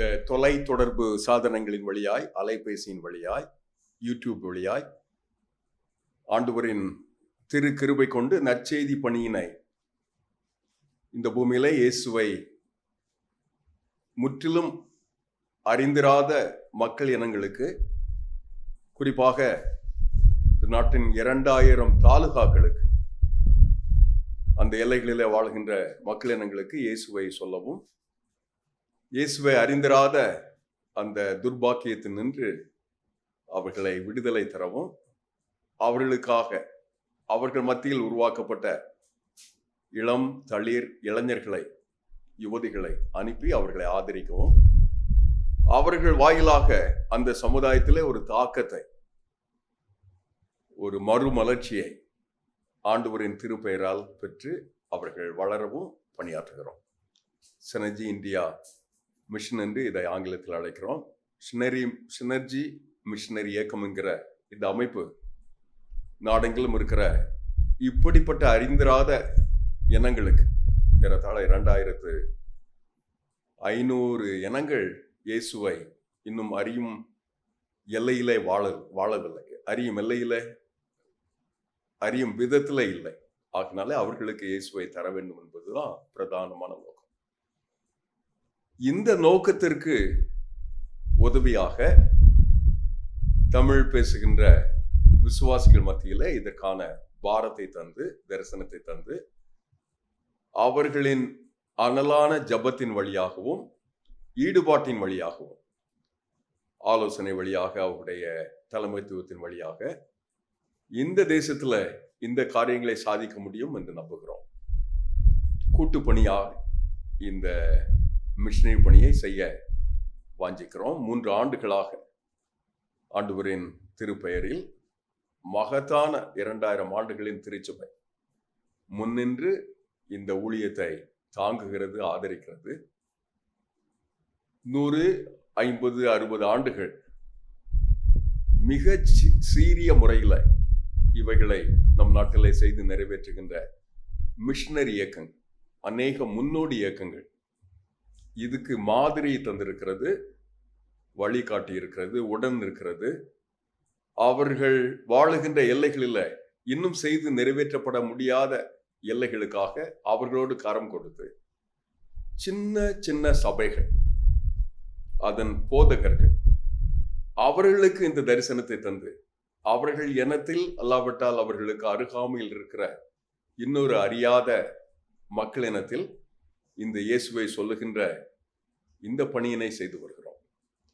இந்த தொலை தொடர்பு சாதனங்களின் வழியாய், அலைபேசியின் வழியாய், யூடியூப் வழியாய் ஆண்டவரின் திரு கிருபை கொண்டு நற்செய்தி பணியினை இந்த பூமியிலே இயேசுவை முற்றிலும் அறிந்திராத மக்கள் இனங்களுக்கு, குறிப்பாக நாட்டின் 2000 தாலுகாக்களுக்கு, அந்த எல்லைகளிலே வாழ்கின்ற மக்கள் இனங்களுக்கு இயேசுவை சொல்லவும், இயேசுவை அறிந்திராத அந்த துர்பாக்கியத்தில் நின்று அவர்களை விடுதலை தரவும், அவர்களுக்காக அவர்கள் மத்தியில் உருவாக்கப்பட்ட இளம் தளிர் இளைஞர்களை, யுவதிகளை அனுப்பி அவர்களை ஆதரிக்கவும், அவர்கள் வாயிலாக அந்த சமுதாயத்திலே ஒரு தாக்கத்தை, ஒரு மறுமலர்ச்சியை ஆண்டவரின் திருப்பெயரால் பெற்று அவர்கள் வளரவும் பணியாற்றுகிறோம். சினர்ஜி இந்தியா மிஷன் என்று இதை ஆங்கிலத்தில் அழைக்கிறோம். சினர்ஜி மிஷனரி இயக்கம் என்கிற இந்த அமைப்பு நாடெங்கிலும் இருக்கிற இப்படிப்பட்ட அறிந்திராத இனங்களுக்கு, ஏறத்தாழ 2500 இனங்கள் இயேசுவை இன்னும் அறியும் எல்லையிலே வாழவில்லை, அறியும் எல்லையிலே, அறியும் விதத்திலே இல்லை. ஆகினாலே அவர்களுக்கு இயேசுவை தர வேண்டும் என்பதுதான் பிரதானமான நோக்கம். இந்த நோக்கத்திற்கு உதவியாக தமிழ் பேசுகின்ற விசுவாசிகள் மத்தியிலே இதற்கான பாரத்தை தந்து, தரிசனத்தை தந்து, அவர்களின் அனலான ஜபத்தின் வழியாகவும் ஈடுபாட்டின் வழியாகவும் ஆலோசனை வழியாக அவருடைய தலைமைத்துவத்தின் வழியாக இந்த தேசத்துல இந்த காரியங்களை சாதிக்க முடியும் என்று நம்புகிறோம். கூட்டுப்பணியாக இந்த மிஷனரி பணியை செய்ய வாஞ்சிக்கிறோம். 3 ஆண்டுகளாக ஆண்டவரின் திருப்பெயரில் மகத்தான 2000 ஆண்டுகளின் திருச்சபை முன்னின்று இந்த ஊழியத்தை தாங்குகிறது, ஆதரிக்கிறது. 100, 50, 60 ஆண்டுகள் மிக சீரிய முறையில் இவைகளை நம் நாட்டிலே செய்து நிறைவேற்றுகின்ற மிஷனரி இயக்கங்கள், அநேக முன்னோடி இயக்கங்கள் இதுக்கு மாதிரி தந்திருக்கிறது, வழிகாட்டி இருக்கிறது, உடன் இருக்கிறது. அவர்கள் வாழுகின்ற எல்லைகளில் இன்னும் செய்து நிறைவேற்றப்பட முடியாத எல்லைகளுக்காக அவர்களோடு கரம் கொடுத்து சின்ன சின்ன சபைகள், அதன் போதகர்கள், அவர்களுக்கு இந்த தரிசனத்தை தந்து, அவர்கள் இனத்தில் அல்லாவிட்டால் அவர்களுக்கு அருகாமையில் இருக்கிற இன்னொரு அறியாத மக்கள் இனத்தில் இந்த இயேசுவை சொல்லுகின்ற இந்த பணியினை செய்து வருகிறோம்.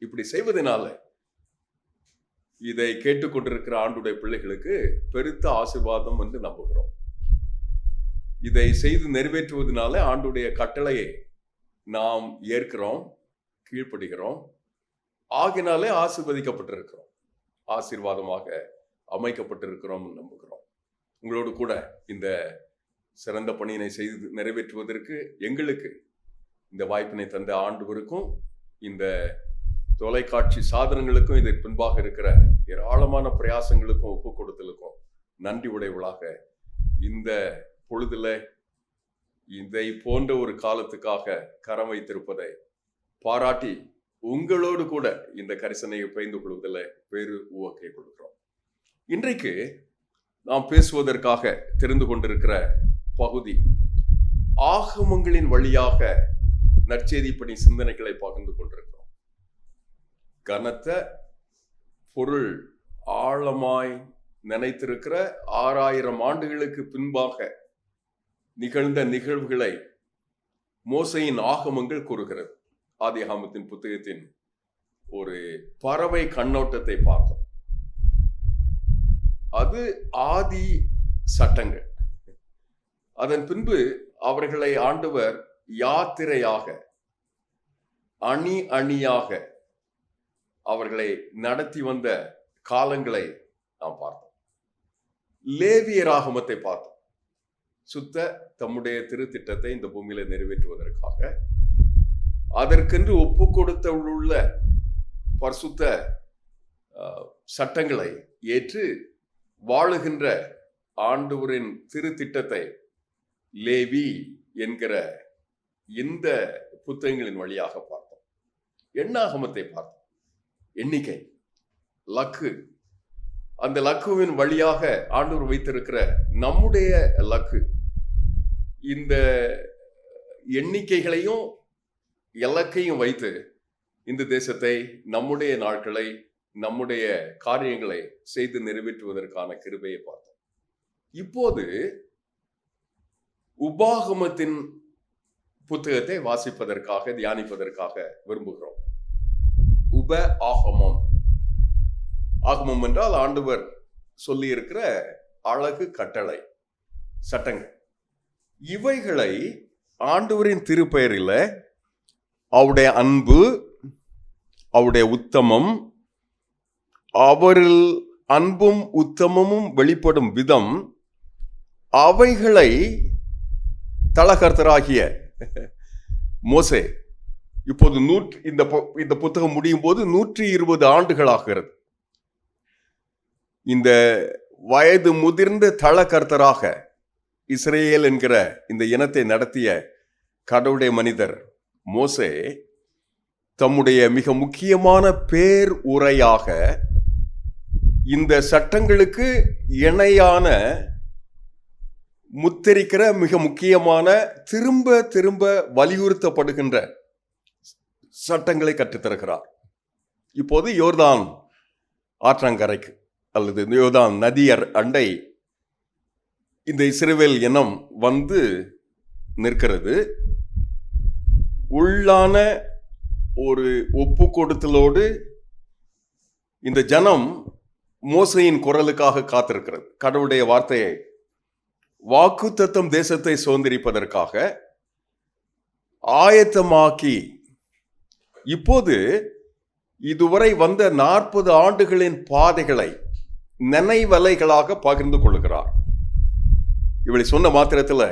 இப்படி செய்வதனால இதை கேட்டுக்கொண்டிருக்கிற ஆண்டுடைய பிள்ளைகளுக்கு பெருத்த ஆசீர்வாதம் என்று நம்புகிறோம். இதை செய்து நிறைவேற்றுவதனால ஆண்டுடைய கட்டளையை நாம் ஏற்கிறோம், கீழ்ப்படுகிறோம். ஆகினாலே ஆசீர்வதிக்கப்பட்டிருக்கிறோம், ஆசீர்வாதமாக அமைக்கப்பட்டிருக்கிறோம் நம்புகிறோம். உங்களோடு கூட இந்த சிறந்த பணியினை செய்து நிறைவேற்றுவதற்கு எங்களுக்கு இந்த வாய்ப்பினை தந்த ஆண்டவருக்கும், இந்த தொலைக்காட்சி சாதனங்களுக்கும், இதற்கு பின்பாக இருக்கிற ஏராளமான பிரயாசங்களுக்கும் ஒப்பு கொடுத்தலுக்கும் நன்றி உடையவளாக இந்த பொழுதுல இதை போன்ற ஒரு காலத்துக்காக கரம் வைத்திருப்பதை பாராட்டி உங்களோடு கூட இந்த கரிசனையை பகிர்ந்து கொள்வதில் பேரு உவக்கை கொடுக்கிறோம். இன்றைக்கு நாம் பேசுவதற்காக தெரிந்து கொண்டிருக்கிற பகுதி ஆகமங்களின் வழியாக நற்செய்தி பணி சிந்தனைகளை பகிர்ந்து கொண்டிருக்கிறோம். கனத்த பொருள் ஆழமாய் நினைத்திருக்கிற 6000 ஆண்டுகளுக்கு பின்பாக நிகழ்ந்த நிகழ்வுகளை மோசையின் ஆகமங்கள் கூறுகிறது. ஆதியாகமத்தின் புத்தகத்தின் ஒரு பறவை கண்ணோட்டத்தை பார்த்தோம். அது ஆதி சட்டங்கள். அதன் பின்பு அவர்களை ஆண்டவர் யாத்திரையாக, அணி அணியாக அவர்களை நடத்தி வந்த காலங்களை நாம் பார்த்தோம். லேவியராகமத்தை பார்த்தோம். சுத்த தம்முடைய திருத்திட்டத்தை இந்த பூமியில நிறைவேற்றுவதற்காக அதற்கென்று ஒப்பு கொடுத்துள்ள பரிசுத்த சட்டங்களை ஏற்று வாழுகின்ற ஆண்டவரின் திருத்திட்டத்தை லேவி என்கிற இந்த புத்தகங்களின் வழியாக பார்த்தோம். எண்ணாகமத்தை பார்த்தோம். எண்ணிக்கை, லக்கு. அந்த லக்குவின் வழியாக ஆண்டவர் வைத்திருக்கிற நம்முடைய லக்கு, இந்த எண்ணிக்கைகளையும் இலக்கையும் வைத்து இந்த தேசத்தை, நம்முடைய நாட்களை, நம்முடைய காரியங்களை செய்து நிறைவேற்றுவதற்கான கிருபையை பார்த்தோம். இப்போது உபாகமத்தின் புத்தகத்தை வாசிப்பதற்காக, தியானிப்பதற்காக விரும்புகிறோம். உப ஆகமம். ஆகமம் என்றால் ஆண்டவர் சொல்லி இருக்கிற அழகு கட்டளை, சட்டங்கள். இவைகளை ஆண்டவரின் திருப்பெயரில் அவருடைய அன்பு, அவருடைய உத்தமம், அவரில் அன்பும் உத்தமமும் வெளிப்படும் விதம், அவைகளை தலகர்த்தராகிய மோசே, இப்போது இந்த புத்தகம் முடியும் போது 120 ஆண்டுகள் ஆகிறது. இந்த வயது முதிர்ந்த தலகர்த்தராக இஸ்ரேல் என்கிற இந்த இனத்தை நடத்திய கடவுளுடைய மனிதர் மோசே தம்முடைய மிக முக்கியமான பேர் உரையாக இந்த சட்டங்களுக்கு இணையான முத்திரிக்கிற மிக முக்கியமான திரும்ப திரும்ப வலியுறுத்தப்படுகின்ற சட்டங்களை கற்றுத்தருகிறார். இப்போது யோர்தான் ஆற்றங்கரைக்கு அல்லது யோர்தான் நதியர் அண்டை இந்த இஸ்ரவேல் இனம் வந்து நிற்கிறது. உள்ளான ஒரு ஒப்பு கொடுத்தலோடு இந்த ஜனம் மோசையின் குரலுக்காக காத்திருக்கிறது. கடவுளுடைய வார்த்தையை, வாக்குத்தத்தம் தேசத்தை சுதந்திரிப்பதற்காக ஆயத்தமாக்கி இப்போது இதுவரை வந்த 40 ஆண்டுகளின் பாதைகளை நினைவலைகளாக பகிர்ந்து கொள்கிறார். இவளை சொன்ன மாத்திரத்தில்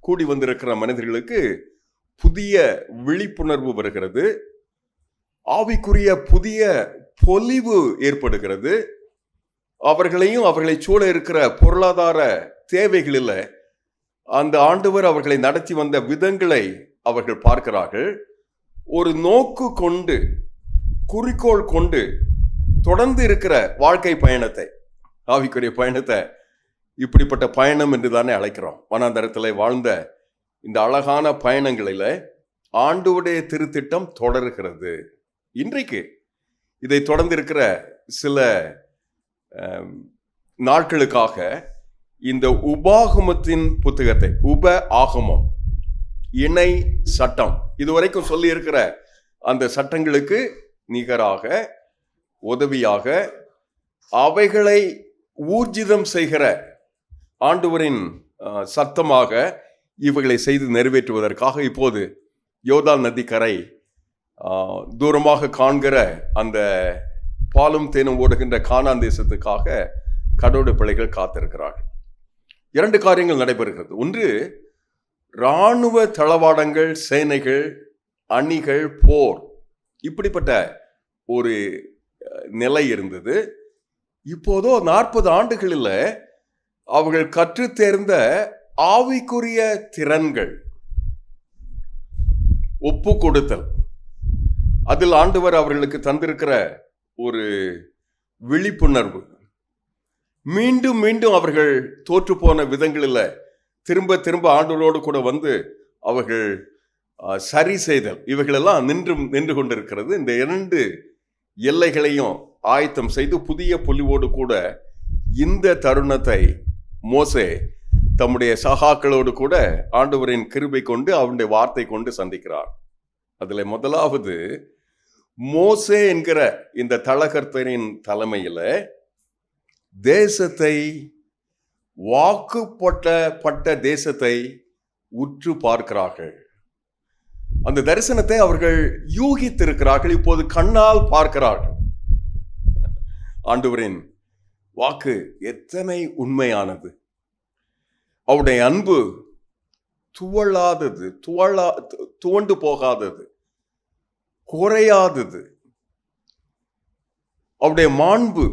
கூடி வந்திருக்கிற மனிதர்களுக்கு புதிய விழிப்புணர்வு வருகிறது, ஆவிக்குரிய புதிய பொலிவு ஏற்படுகிறது. அவர்களையும் அவர்களை சூழ இருக்கிற பொருளாதார தேவைகளில் அந்த ஆண்டவர் அவர்களை நடத்தி வந்த விதங்களை அவர்கள் பார்க்கிறார்கள். ஒரு நோக்கு கொண்டு, குறிக்கோள் கொண்டு தொடர்ந்து இருக்கிற வாழ்க்கை பயணத்தை, ஆவிக்குரிய பயணத்தை இப்படிப்பட்ட பயணம் என்று தானே அழைக்கிறோம். வனாந்தரத்தில் வாழ்ந்த இந்த அழகான பயணங்களில் ஆண்டவருடைய திருத்திட்டம் தொடர்கிறது. இன்றைக்கு இதை தொடர்ந்து இருக்கிற சில நாட்களுக்காக இந்த உபாகமத்தின் புத்தகத்தை, உப ஆகமம், இணை சட்டம், இதுவரைக்கும் சொல்லி இருக்கிற அந்த சட்டங்களுக்கு நிகராக, உதவியாக, அவைகளை ஊர்ஜிதம் செய்கிற ஆண்டவரின் சத்தமாக இவைகளை செய்து நிறைவேற்றுவதற்காக இப்போது யோர்தான் நதிக்கரை தூரமாக காண்கிற அந்த பாலும் தேனும் ஓடுகின்ற கானான் தேசத்துக்காக கடவுளுடைய பிள்ளைகள் காத்திருக்கிறார்கள். 2 காரியங்கள் நடைபெறுகிறது. ஒன்று, இராணுவ தளவாடங்கள், சேனைகள், அணிகள், போர், இப்படிப்பட்ட ஒரு நிலை இருந்தது. இப்போதோ 40 ஆண்டுகளில் அவர்கள் கற்று தேர்ந்த ஆவிக்குரிய திறன்கள், ஒப்பு கொடுத்தல், அதில் ஆண்டவர் அவர்களுக்கு தந்திருக்கிற ஒரு விழிப்புணர்வு, மீண்டும் மீண்டும் அவர்கள் தோற்று போன விதங்களில் திரும்ப திரும்ப ஆண்டவரோடு கூட வந்து அவர்கள் சரி செய்தல், இவைகளெல்லாம் நின்று கொண்டிருக்கிறது. இந்த 2 எல்லைகளையும் ஆயத்தம் செய்து புதிய பொலிவோடு கூட இந்த தருணத்தை மோசே தம்முடைய சகாக்களோடு கூட ஆண்டவரின் கிருபை கொண்டு, அவருடைய வார்த்தை கொண்டு சந்திக்கிறார். அதுல முதலாவது, மோசே என்கிற இந்த தலகர்த்தரின் தலைமையில தேசத்தை, வாக்குப்பட்ட தேசத்தை உற்று பார்க்கிறார்கள். அந்த தரிசனத்தை அவர்கள் யூகித்திருக்கிறார்கள், இப்போது கண்ணால் பார்க்கிறார்கள். ஆண்டவரின் வாக்கு எத்தனை உண்மையானது, அவருடைய அன்பு துவளாதது, துவண்டு போகாதது, குறையாதது, அவருடைய மாண்பு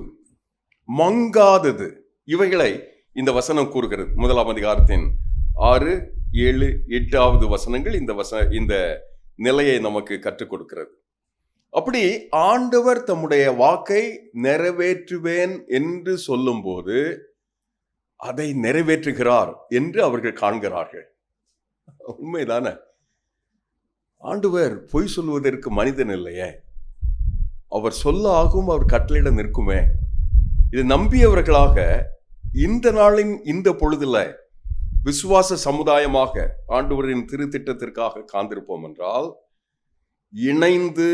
மங்காதது. இவைகளை இந்த வசனம் கூறுகிறது. 1ஆம் அதிகாரத்தின் 6, 7, 8வது வசனங்கள் இந்த நிலையை நமக்கு கற்றுக் கொடுக்கிறது. அப்படி ஆண்டவர் தம்முடைய வாக்கை நிறைவேற்றுவேன் என்று சொல்லும்போது அதை நிறைவேற்றுகிறார் என்று அவர்கள் காண்கிறார்கள். உண்மைதானே? ஆண்டவர் பொய் சொல்வதற்கு மனிதன் இல்லையே. அவர் சொல்ல ஆகும், அவர் கட்டளையிட நிற்குமே. இது நம்பியவர்களாக இந்த நாளின் இந்த பொழுதுல விசுவாச சமுதாயமாக ஆண்டவரின் திருத்திட்டத்திற்காக காத்திருப்போம் என்றால், இணைந்து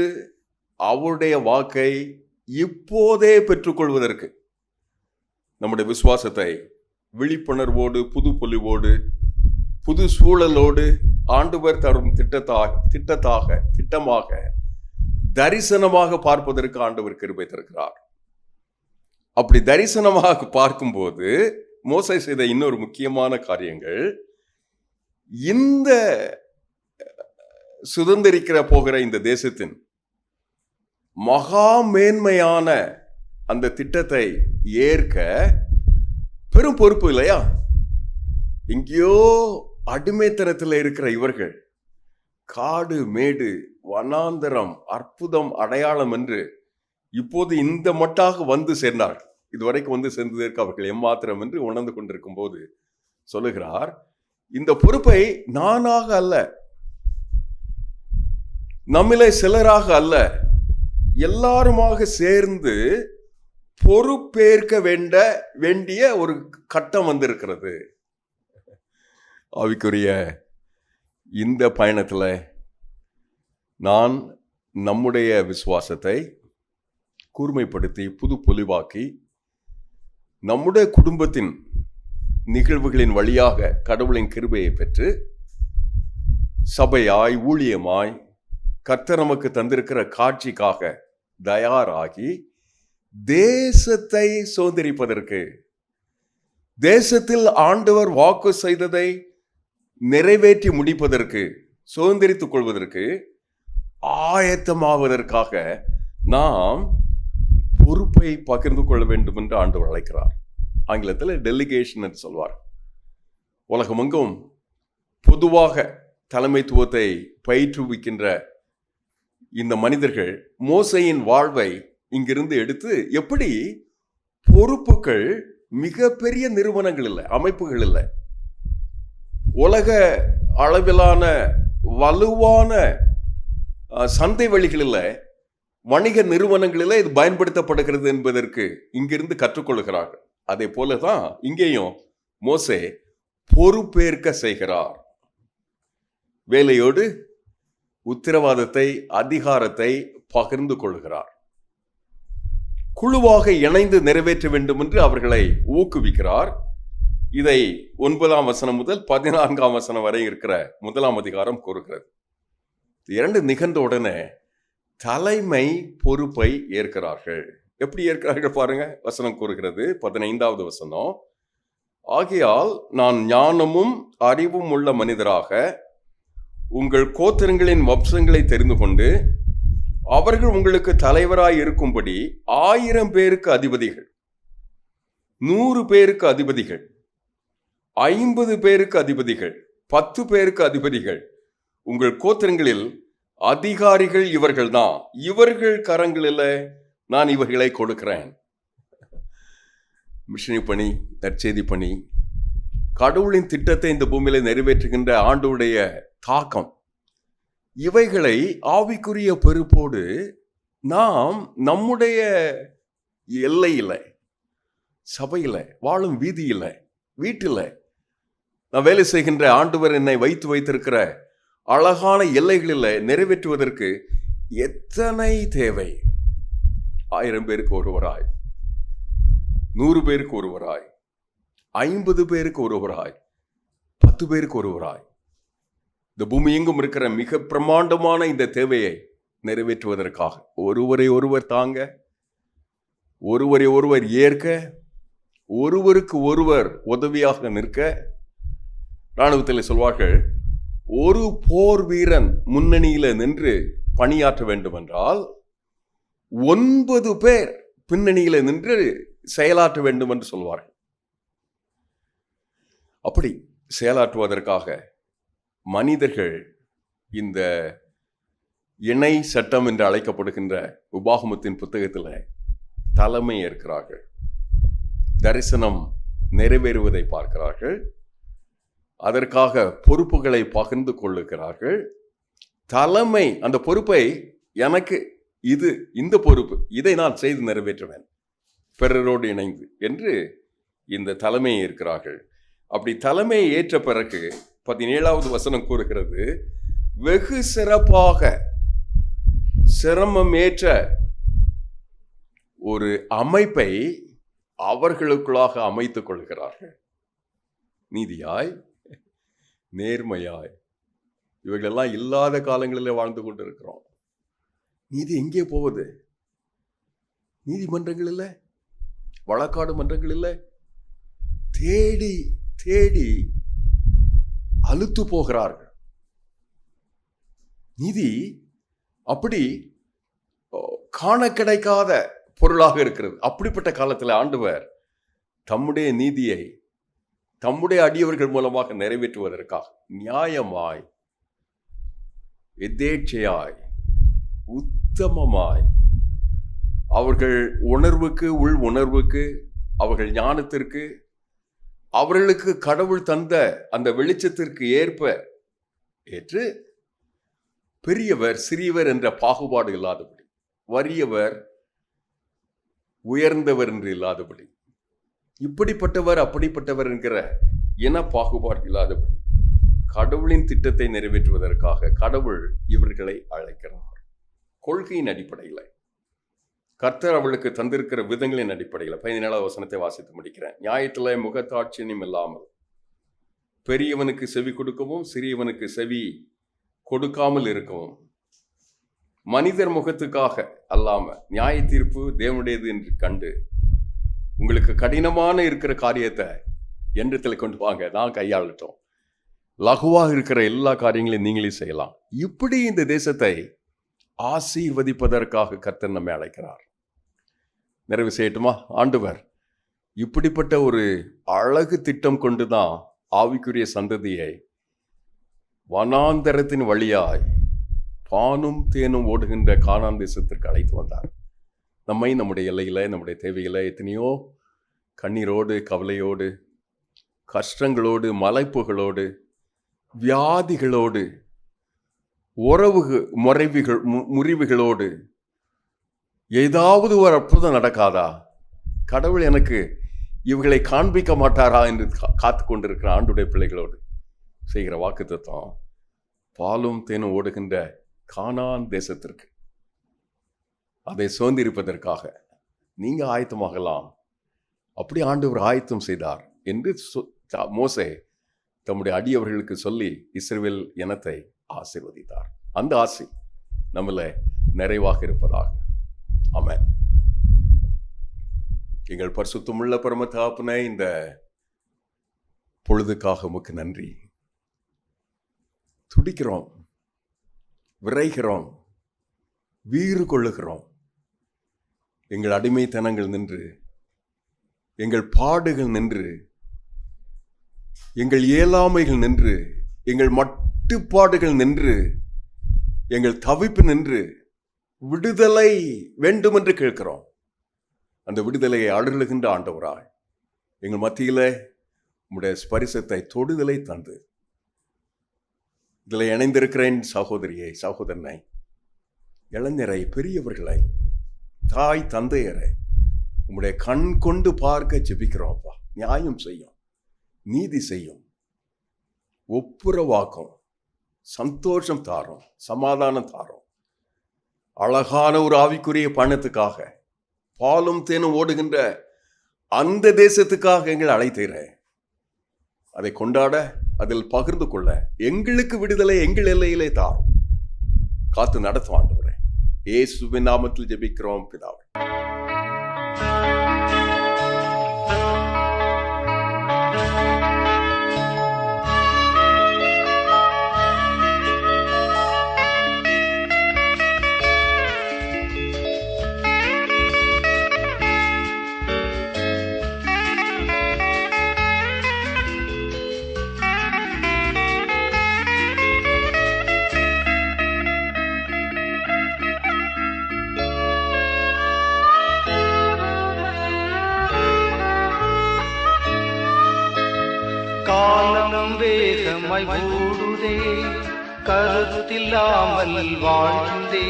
அவருடைய வாக்கை இப்போதே பெற்றுக்கொள்வதற்கு நம்முடைய விசுவாசத்தை விழிப்புணர்வோடு, புது பொலிவோடு, புது சூழலோடு ஆண்டவர் தரும் திட்டமாக தரிசனமாக பார்ப்பதற்கு ஆண்டவர் கிருபை தருகிறார். அப்படி தரிசனமாக பார்க்கும்போது மோசே செய்த இன்னொரு முக்கியமான காரியங்கள், இந்த சுதந்திரிக்கிற போகிற இந்த தேசத்தின் மகா மேன்மையான அந்த திட்டத்தை ஏற்க பெரும் பொறுப்பு இல்லையா? எங்கேயோ அடிமைத்தனத்தில் இருக்கிற இவர்கள் காடு மேடு வனாந்தரம் அற்புதம் அடையாளம் என்று இப்போது இந்த மட்டாக வந்து சேர்ந்தார்கள். இதுவரைக்கும் வந்து சேர்ந்ததற்கு அவர்கள் எம்மாத்திரம் என்று உணர்ந்து கொண்டிருக்கும் போது சொல்லுகிறார், இந்த பொறுப்பை நானாக அல்ல, நம்மிலே சிலராக அல்ல, எல்லாருமாக சேர்ந்து பொறுப்பேற்க வேண்டிய ஒரு கட்டம் வந்திருக்கிறது. ஆவிக்குரிய இந்த பயணத்தில் நான் நம்முடைய விசுவாசத்தை கூர்மைப்படுத்தி புது பொலிவாக்கி நம்முடைய குடும்பத்தின் நிகழ்வுகளின் வழியாக கடவுளின் கிருபையை பெற்று சபையாய் ஊழியமாய் கர்த்தர் நமக்கு தந்திருக்கிற காட்சிக்காக தயாராகி தேசத்தை சுதந்திரிப்பதற்கு, தேசத்தில் ஆண்டவர் வாக்கு செய்ததை நிறைவேற்றி முடிப்பதற்கு, சுதந்திரித்துக் கொள்வதற்கு ஆயத்தமாவதற்காக நாம் பொறுப்பை பகிர்ந்து கொள்ள வேண்டும் என்று ஆண்டவர் அழைக்கிறார். ஆங்கிலத்தில் டெலிகேஷன் என்று சொல்வார். உலகமெங்கும் பொதுவாக தலைமைத்துவத்தை பயிற்றுவிக்கின்ற இந்த மனிதர்கள் மோசேயின் வாழ்வை இங்கிருந்து எடுத்து எப்படி பொறுப்புகள் மிகப்பெரிய நிறுவனங்கள் இல்லை, அமைப்புகள் இல்லை, உலக அளவிலான வலுவான சந்தை வழிகளில் வணிக நிறுவனங்களில் இது பயன்படுத்தப்படுகிறது என்பதற்கு இங்கிருந்து கற்றுக்கொள்கிறார்கள். அதே போலதான் இங்கேயும் மோசே பொறுப்பேற்க செய்கிறார். வேலையோடு உத்தரவாதத்தை, அதிகாரத்தை பகிர்ந்து கொள்கிறார். குழுவாக இணைந்து நிறைவேற்ற வேண்டும் என்று அவர்களை ஊக்குவிக்கிறார். இதை 9ஆம் வசனம் முதல் 14ஆம் வசனம் வரை இருக்கிற 1ஆம் அதிகாரம் கூறுகிறது. இரண்டு நிகழ்ந்த உடனே தலைமை பொறுப்பை ஏற்கிறார்கள். எப்படி ஏற்கிறார்கள் பாருங்க. வசனம் கூறுகிறது, 15வது வசனம், ஆகையால் நான் ஞானமும் அறிவும் உள்ள மனிதராக உங்கள் கோத்திரங்களின் வம்சங்களை தெரிந்து கொண்டு அவர்கள் உங்களுக்கு தலைவராய் இருக்கும்படி 1000 பேருக்கு அதிபதிகள், 100 பேருக்கு அதிபதிகள், 50 பேருக்கு அதிபதிகள், 10 பேருக்கு அதிபதிகள், உங்கள் கோத்திரங்களில் அதிகாரிகள் இவர்கள் தான், இவர்கள் கரங்களில் நான் இவர்களை கொடுக்கிறேன். மிஷனரி பணி, நற்செய்தி பணி, கடவுளின் திட்டத்தை இந்த பூமியில நிறைவேற்றுகின்ற ஆண்டவருடைய தாக்கம், இவைகளை ஆவிக்குரிய பொறுப்போடு நாம் நம்முடைய எல்லையில், சபையில், வாழும் வீதியில், வீட்டில், நான் வேலை செய்கின்ற ஆண்டவர் என்னை வைத்திருக்கிற அழகான எல்லைகளில் நிறைவேற்றுவதற்கு எத்தனை தேவை? 1000 பேருக்கு ஒருவராய், 100 பேருக்கு ஒருவராய், 50 பேருக்கு ஒருவராய், 10 பேருக்கு ஒருவராய், இந்த பூமி எங்கும் இருக்கிற மிக பிரமாண்டமான இந்த தேவையை நிறைவேற்றுவதற்காக ஒருவரை ஒருவர் தாங்க, ஒருவரை ஒருவர் ஏற்க, ஒருவருக்கு ஒருவர் உதவியாக நிற்க. இராணுவத்தில் சொல்வார்கள், ஒரு போர் வீரன் முன்னணியில நின்று பணியாற்ற வேண்டும் என்றால் 9 பேர் பின்னணியில நின்று செயலாற்ற வேண்டும் என்று சொல்வார்கள். அப்படி செயலாற்றுவதற்காக மனிதர்கள் இந்த இணை சட்டம் என்று அழைக்கப்படுகின்ற உபாகமத்தின் புத்தகத்தில் தலைமை ஏற்கிறார்கள். தரிசனம் நிறைவேறுவதை பார்க்கிறார்கள். அதற்காக பொறுப்புகளை பகிர்ந்து கொள்ளுகிறார்கள். தலைமை, அந்த பொறுப்பை எனக்கு இந்த பொறுப்பு, இதை நான் செய்து நிறைவேற்றுவேன் பிறரோடு இணைந்து என்று இந்த தலைமையை ஏற்கிறார்கள். அப்படி தலைமையை ஏற்ற பிறகு 17வது வசனம் கூறுகிறது, வெகு சிறப்பாக சிரமம் ஏற்ற ஒரு அமைப்பை அவர்களுக்குள்ளாக அமைத்துக் கொள்கிறார்கள். நீதியாய், நேர்மையாய், இவைகளெல்லாம் இல்லாத காலங்களில் வாழ்ந்து கொண்டிருக்கிறோம். நீதி எங்கே போவது? நீதிமன்றங்கள் இல்லை, வழக்காடு மன்றங்கள் இல்லை. தேடி தேடி அலுத்து போகிறார்கள். நீதி அப்படி காண கிடைக்காத பொருளாக இருக்கிறது. அப்படிப்பட்ட காலத்தில் ஆண்டவர் தம்முடைய நீதியை தம்முடைய அடியவர்கள் மூலமாக நிறைவேற்றுவதற்காக நியாயமாய், எதேச்சையாய், உத்தமமாய், அவர்கள் உணர்வுக்கு, உள் உணர்வுக்கு, அவர்கள் ஞானத்திற்கு, அவர்களுக்கு கடவுள் தந்த அந்த வெளிச்சத்திற்கு ஏற்று பெரியவர் சிறியவர் என்ற பாகுபாடு இல்லாதபடி, வறியவர் உயர்ந்தவர் என்று இல்லாதபடி, இப்படிப்பட்டவர் அப்படிப்பட்டவர் என்கிற இன பாகுபாடு இல்லாதபடி கடவுளின் திட்டத்தை நிறைவேற்றுவதற்காக கடவுள் இவர்களை அழைக்கிறார். கொள்கையின் அடிப்படையில், கர்த்தர் அவளுக்கு தந்திருக்கிற விதங்களின் அடிப்படையில் 17வது வசனத்தை வாசித்து முடிக்கிறேன். நியாயத்திலே முகத்தாட்சியம் இல்லாமல் பெரியவனுக்கு செவி கொடுக்கவும் சிறியவனுக்கு செவி கொடுக்காமல் இருக்கவும், மனிதர் முகத்துக்காக அல்லாம நியாய தீர்ப்பு தேவனுடையது என்று கண்டு உங்களுக்கு கடினமான இருக்கிற காரியத்தை எண்ணத்தில் கொண்டு வாங்க, நான் கையாளட்டும். லகுவாக இருக்கிற எல்லா காரியங்களையும் நீங்களே செய்யலாம். இப்படி இந்த தேசத்தை ஆசீர்வதிப்பதற்காக கர்த்தர் நம்மை அழைக்கிறார். நிறைவு செய்யட்டுமா? ஆண்டவர் இப்படிப்பட்ட ஒரு அழகு திட்டம் கொண்டுதான் ஆவிக்குரிய சந்ததியை வனாந்தரத்தின் வழியாய் பானும் தேனும் ஓடுகின்ற கானான் தேசத்திற்கு அழைத்து வந்தார். நம்மை நம்முடைய எல்லையில், நம்முடைய தேவையில் எத்தனையோ கண்ணீரோடு, கவலையோடு, கஷ்டங்களோடு, மலைப்புகளோடு, வியாதிகளோடு, உறவு முறிவுகளோடு ஏதாவது ஒரு அற்புதம் நடக்காதா, கடவுள் எனக்கு இவர்களை காண்பிக்க மாட்டாரா என்று காத்து கொண்டிருக்கிற ஆண்டுடைய பிள்ளைகளோடு செய்கிற வாக்குத்தத்தம் பாலும் தேனும் ஓடுகின்ற கானான் தேசத்திற்கு, அதை சுதந்திரிப்பதற்காக நீங்க ஆயத்தமாகலாம். அப்படி ஆண்டவர் ஆயத்தம் செய்தார் என்று மோசே தம்முடைய அடியவர்களுக்கு சொல்லி இஸ்ரவேல் இனத்தை ஆசீர்வதித்தார். அந்த ஆசை நம்மள நிறைவாக இருப்பதாக. ஆமென். எங்கள் பரிசுத்தமுள்ள பரம தகப்பனே, இந்த பொழுதுக்காக உமக்கு நன்றி. துடிக்கிறோம், விரைகிறோம், வீறு கொள்ளுகிறோம். எங்கள் அடிமைத்தனங்கள் நின்று, எங்கள் பாடுகள் நின்று, எங்கள் இயலாமைகள் நின்று, எங்கள் மட்டுப்பாடுகள் நின்று, எங்கள் தவிப்பு நின்று விடுதலை வேண்டும் என்று கேட்கிறோம். அந்த விடுதலையை அருளுகின்ற ஆண்டவராய் எங்கள் மத்தியில உம்முடைய ஸ்பரிசத்தை, தொடுதலை தந்து இதில் இணைந்திருக்கிறேன் சகோதரியை, சகோதரனை, இளைஞரை, பெரியவர்களை, தாய் தந்தையரை உம்முடைய கண் கொண்டு பார்க்க ஜெபிக்கிறோம்ப்பா. நியாயம் செய்யும், நீதி செய்யும், ஒப்புரவாக்கும், சந்தோஷம் தாரும், சமாதானம் தாரும். அழகான ஒரு ஆவிக்குரிய பயணத்துக்காக, பாலும் தேனும் ஓடுகின்ற அந்த தேசத்துக்காக எங்களை அழைத்தீரேன். அதை கொண்டாட, அதில் பகிர்ந்து கொள்ள எங்களுக்கு விடுதலை எங்கள் எல்லையிலே தாரும். காத்து நடத்தும் ஆண்டவரே, இயேசுவின் நாமத்தில் ஜெபிக்கிறோம் பிதாவே. வேகமாய் ஓடுதே, கருத்தில்லாமல் வாழ்ந்தே,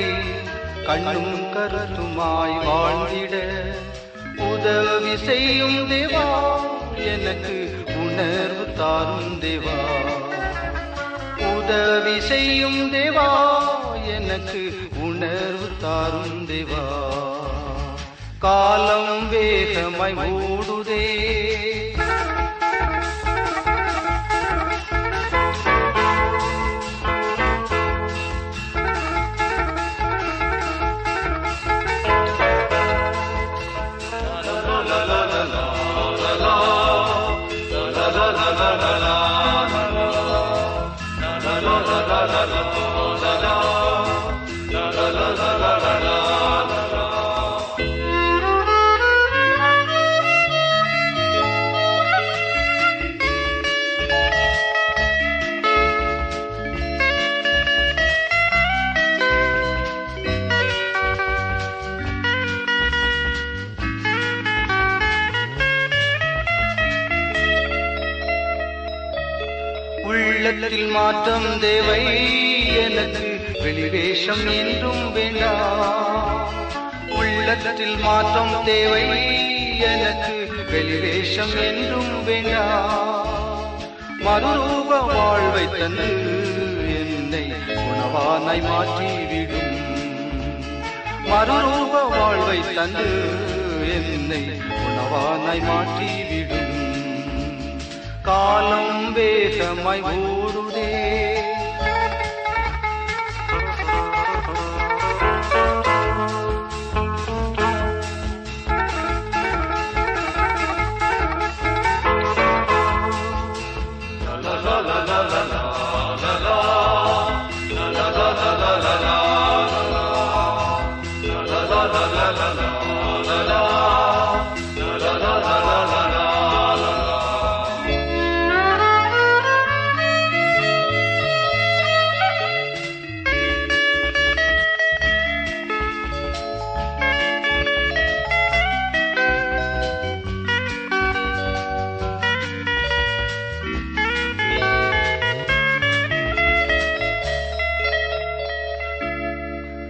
கண்ணும் கருத்துமாய் வாழ்ந்திட உதவி செய்யும் தேவா, எனக்கு உணர்வு தாரும் தேவா. உதவி செய்யும் தேவா, எனக்கு உணர்வு தாரும் தேவா. காலம் வேகமாய் ஓடுதே, உள்ளத்தில் மாற்றம் தேவை, எனக்கு வெளிவேஷம் என்றும் வேண்டாம். உள்ளத்தில் மாற்றம் தேவை, எனக்கு வெளிவேஷம் என்றும் வேண்டாம். மறுரூப வாழ்வை தந்து என்னை உணவானாய் மாற்றிவிடும். மறுரூப வாழ்வை தந்து என்னை உணவானாய் மாற்றிவிடும். காலம் வேகமாய் ஓடுதே,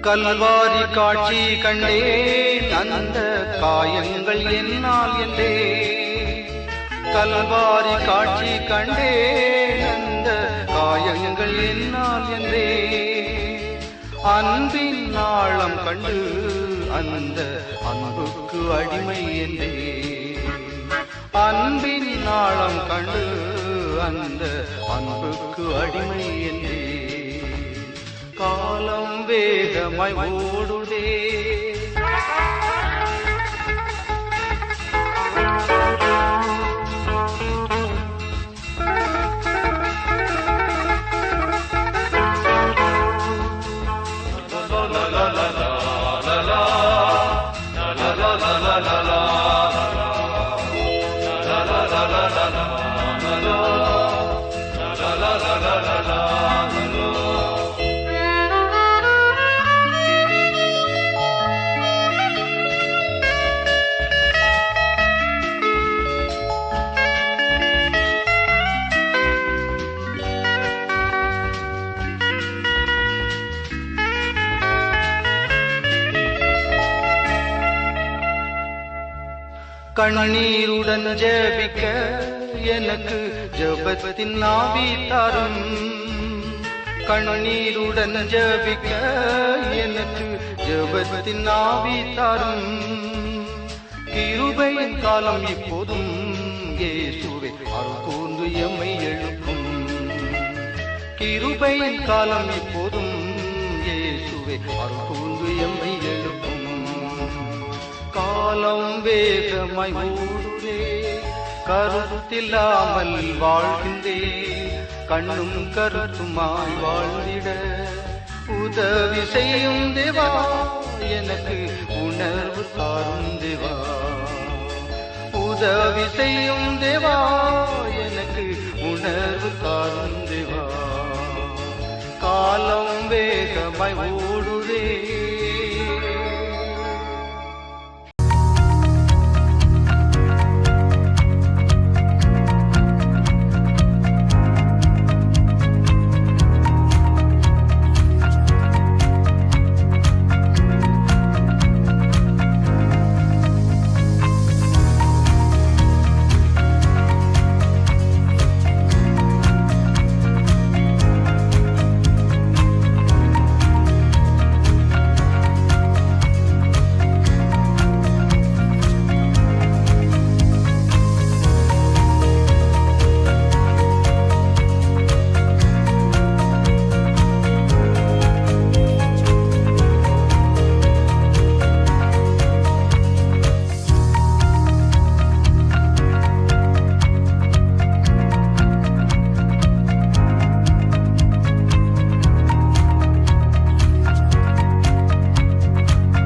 கல்வாரி காட்சி கண்டேன், அந்த காயங்கள் என்னால் என்றே. கல்வாரி காட்சி கண்டேன், அந்த காயங்கள் என்னால் என்றே. அன்பின் ஆழம் கண்டு அந்த அன்புக்கு அடிமை என்றே. அன்பின் ஆழம் கண்டு அந்த அன்புக்கு அடிமை என்றே. காலம் வேகமாய் ஓடுதே, கண்ணீருடன் ஜெபிக்க எனக்கு ஜெபத்தின் ஆவி தாரும். கண்ணீருடன் ஜெபிக்க எனக்கு ஜெபத்தின் ஆவி தாரும். கிருபையின் காலம் இப்போதும் இயேசுவே அருள் கூர்ந்து எம்மை எழுப்பும். கிருபையின் காலம் இப்போதும் இயேசுவே அருள் கூர்ந்து எம்மை எழுப்பும். காலம் வேகமாய் ஓடுதே, கருத்தில்லாமல் வாழ்கின்றே, கண்ணும் கருத்துமாய் வாழ்ந்திட உதவி செய்யும் தேவா, எனக்கு உணர்வு தாரும் தேவா. உதவி செய்யும் தேவா, எனக்கு உணர்வு தாரும் தேவா. காலம் வேகமாய்